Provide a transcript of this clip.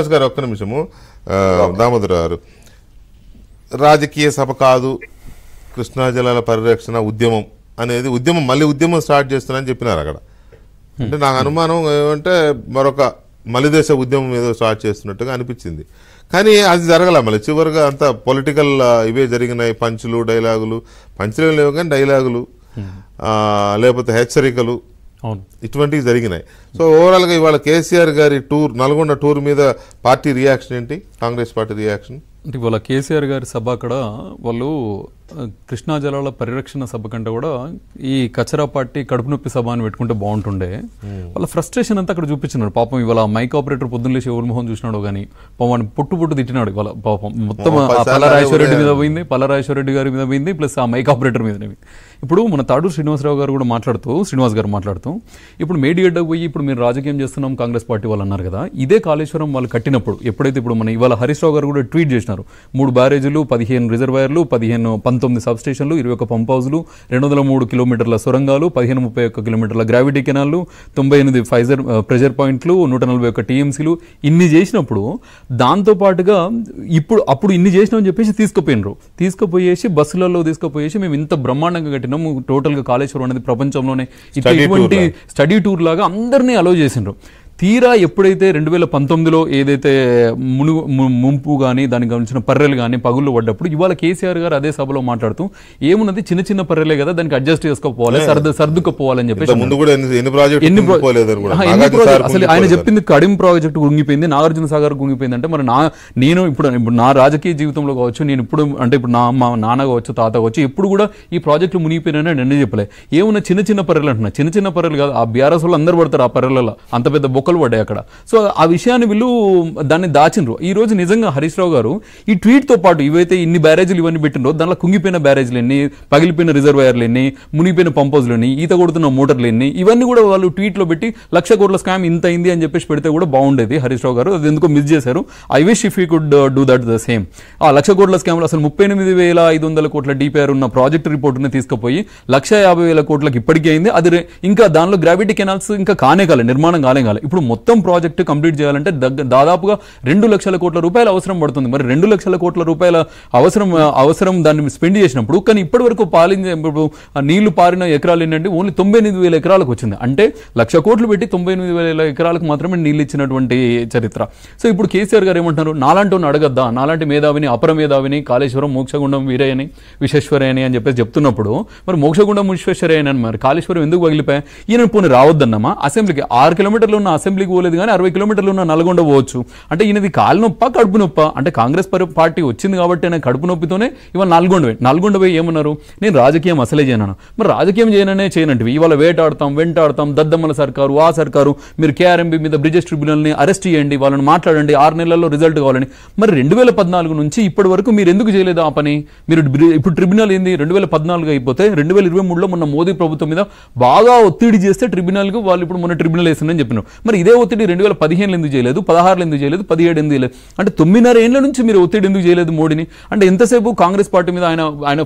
గారు ఒక్క నిమిషము దామోదర్ గారు రాజకీయ సభ కాదు కృష్ణా జలాల పరిరక్షణ ఉద్యమం అనేది మళ్ళీ ఉద్యమం స్టార్ట్ చేస్తున్నారని చెప్పినారు అక్కడ. అంటే నాకు అనుమానం ఏమంటే మరొక మలిదేశ ఉద్యమం ఏదో స్టార్ట్ చేస్తున్నట్టుగా అనిపించింది. కానీ అది జరగల. మళ్ళీ చివరిగా అంతా పొలిటికల్ ఇవే జరిగినాయి. పంచులు డైలాగులు, పంచులు లేవు కానీ డైలాగులు లేకపోతే హెచ్చరికలు ఇటువంటివి జరిగినాయి. సో ఓవరాల్గా ఇవాళ కేసీఆర్ గారి టూర్, నల్గొండ టూర్ మీద పార్టీ రియాక్షన్ ఏంటి? కాంగ్రెస్ పార్టీ రియాక్షన్ అంటే ఇవాళ కేసీఆర్ గారి సభ అక్కడ వాళ్ళు కృష్ణా జలాల పరిరక్షణ సభ కంటే కూడా ఈ కచరా పార్టీ కడుపు నొప్పి సభ అని పెట్టుకుంటే బాగుంటుండే. వాళ్ళ ఫ్రస్ట్రేషన్ అంతా అక్కడ చూపించినాడు. పాపం ఇవాళ మైక్ ఆపరేటర్ పొద్దున్న లేచి ఎవరి మొహం చూసినాడు కానీ పాపం పుట్టు తిట్టినాడు. ఇవాళ పాపం మొత్తం పల్లరాజేశ్వరరెడ్డి మీద పోయింది, పల్లరాజేశ్వరరెడ్డి గారి మీద పోయింది, ప్లస్ ఆ మైక్ ఆపరేటర్ మీద. ఇప్పుడు మన తాడూరు శ్రీనివాసరావు గారు కూడా శ్రీనివాస్ గారు మాట్లాడుతూ ఇప్పుడు మేడిగడ్డకు పోయి ఇప్పుడు మీరు రాజకీయం చేస్తున్నాం కాంగ్రెస్ పార్టీ వాళ్ళు అన్నారు కదా. ఇదే కాళేశ్వరం వాళ్ళు కట్టినప్పుడు ఎప్పుడైతే ఇప్పుడు మన ఇవాళ హరీష్ రావు గారు కూడా ట్వీట్ చేసినారు, 3 బ్యారేజీలు, 15 రిజర్వాయర్లు, 19 సబ్ స్టేషన్లు, 21 పంప్ హౌస్లు, 203 కిలోమీటర్ల సొరంగాలు, 31 కిలోమీటర్ల గ్రావిటీ కెనాల్లు, 98 ప్రెజర్ పాయింట్లు, 141 టీఎంసీలు ఇన్ని చేసినప్పుడు దాంతో పాటుగా అప్పుడు ఇన్ని చేసినామని చెప్పేసి తీసుకుపోయేసి బస్సులలో తీసుకుపోయేసి మేము ఇంత బ్రహ్మాండంగా కట్టినాము, టోటల్గా కాళేశ్వరం అనేది ప్రపంచంలోనే ఇటువంటి స్టడీ టూర్ లాగా అందరినీ అలో చేసిండ్రు. తీరా ఎప్పుడైతే 2019లో ఏదైతే ముంపు కానీ దానికి గమనించిన పర్రెలు కానీ పగుళ్ళు పడ్డప్పుడు ఇవాళ కేసీఆర్ గారు అదే సభలో మాట్లాడుతూ ఏమున్నది చిన్న చిన్న పర్రెలే కదా, దానికి అడ్జస్ట్ చేసుకోపోవాలి, సర్దుకుపోవాలని చెప్పేసి అసలు ఆయన చెప్పింది కడిం ప్రాజెక్టు గుంగిపోయింది, నాగార్జున సాగర్ గుంగిపోయింది. అంటే మరి నేను ఇప్పుడు నా రాజకీయ జీవితంలో కావచ్చు, నేను ఇప్పుడు మా నాన్న కావచ్చు, తాత కావచ్చు, ఎప్పుడు కూడా ఈ ప్రాజెక్టులు మునిగిపోయినాయని నేను చెప్పలే. ఏమున్నా చిన్న చిన్న పర్రెలు అంటున్నా, చిన్న పర్రెలు కాదు. ఆ బీఆర్ఎస్ వాళ్ళు అందరూ పడతారు ఆ పర్రెలలో, అంత పెద్ద బొక్కలు పడ్డాయి అక్కడ. సో ఆ విషయాన్ని వీళ్ళు దాన్ని దాచిండ్రు. ఈ రోజు నిజంగా హరీష్ రావు గారు ఈ ట్వీట్ తో పాటు ఇవైతే ఇన్ని బ్యారేజీలు ఇవన్నీ పెట్టినరో దాంట్లో కుంగిపోయిన బ్యారేజీలు ఎన్ని, పగిలిపోయిన రిజర్వాయర్లు ఎన్ని, మునిగిపోయిన పంప్ హౌస్లు ఎన్ని, ఈత కొడుతున్న మోటార్లు ఎన్ని, ఇవన్నీ కూడా వాళ్ళు ట్వీట్ లో పెట్టి 1,00,000 కోట్ల స్కామ్ ఇంత అయింది అని చెప్పేసి పెడితే కూడా బాగుండేది. హరీష్ రావు గారు అది ఎందుకో మిస్ చేశారు. I wish if you could do that the same. ఆ 1,00,000 కోట్ల స్కామ్ లో అసలు 38,500 కోట్ల డిపిఆర్ ఉన్న ప్రాజెక్ట్ రిపోర్ట్ ని తీసుకుపోయి 1,50,000 కోట్లకి ఇప్పటికే అయింది. అది ఇంకా దానిలో గ్రావిటీ కెనాల్స్ ఇంకా నిర్మాణం కాలే. ఇప్పుడు మొత్తం ప్రాజెక్టు కంప్లీట్ చేయాలంటే దాదాపుగా 2,00,000 కోట్ల రూపాయలు అవసరం పడుతుంది. మరి 2,00,000 కోట్ల రూపాయల అవసరం దాన్ని స్పెండ్ చేసినప్పుడు కానీ ఇప్పటి వరకు నీళ్లు పారిన ఎకరాలు ఏంటంటే ఓన్లీ 98,000 ఎకరాలకు వచ్చింది. అంటే 1,00,000 కోట్లు పెట్టి 98,000 ఎకరాలకు మాత్రమే నీళ్ళు ఇచ్చినటువంటి చరిత్ర. సో ఇప్పుడు కేసీఆర్ గారు ఏమంటున్నారు, నాలాంటి అడగద్దా, నాలాంటి మేధావిని అపర మేధావిని కాళేశ్వరం మోక్షగుండం వీరయ్యని విశ్వేశ్వరయ్యని అని చెప్పేసి చెప్తున్నప్పుడు మరి మోక్షగుండం విశ్వేశ్వరయ్యని అని మరి కాళేశ్వరం ఎందుకు పగిలిపోయా? ఈయన పోనీ రావద్దన్నమా అసెంబ్లీకి? 6 కిలోమీటర్లు ఉన్న అసెంబ్లీకి పోలేదు కానీ 60 కిలోమీటర్లు ఉన్న నల్గొండ పోవచ్చు. అంటే ఈయనది కాలు నొప్ప కడుపు నొప్ప? అంటే కాంగ్రెస్ పార్టీ వచ్చింది కాబట్టి ఆయన కడుపు నొప్పితోనే ఇవాళ నల్గొండ పోయి ఏమన్నారు, నేను రాజకీయం అసలే చేయను. మరి రాజకీయం చేయనంటివి ఇవాళ వెంటాడతాం దద్దమ్మల సర్కారు, ఆ సర్కారు, మీరు కేఆర్ఎంబీ మీద బ్రిజెస్ ట్రిబ్యునల్ని అరెస్ట్ చేయండి, వాళ్ళని మాట్లాడండి, 6 నెలల్లో రిజల్ట్ కావాలని. మరి 2014 నుంచి ఇప్పటి వరకు మీరు ఎందుకు చేయలేదు ఆ పని? మీరు ఇప్పుడు ట్రిబ్యునల్ ఏంది 2014 అయిపోతే 2023లో మొన్న మోదీ ప్రభుత్వం మీద బాగా ఒత్తిడి చేస్తే ట్రిబ్యునల్కు వాళ్ళు ఇప్పుడు మొన్న ట్రిబ్యునల్ వేసిందని చెప్పినారు. మరి ఇదే ఒత్తిడి 2015 ఎందుకు చేయలేదు, 16 ఎందుకు చేయలేదు, 17 ఎందుకు చేయలేదు? అంటే 9.5 ఏళ్ల నుంచి మీరు ఒత్తిడి ఎందుకు చేయలేదు మోడీని? అంటే ఎంతసేపు కాంగ్రెస్ పార్టీ మీద ఆయన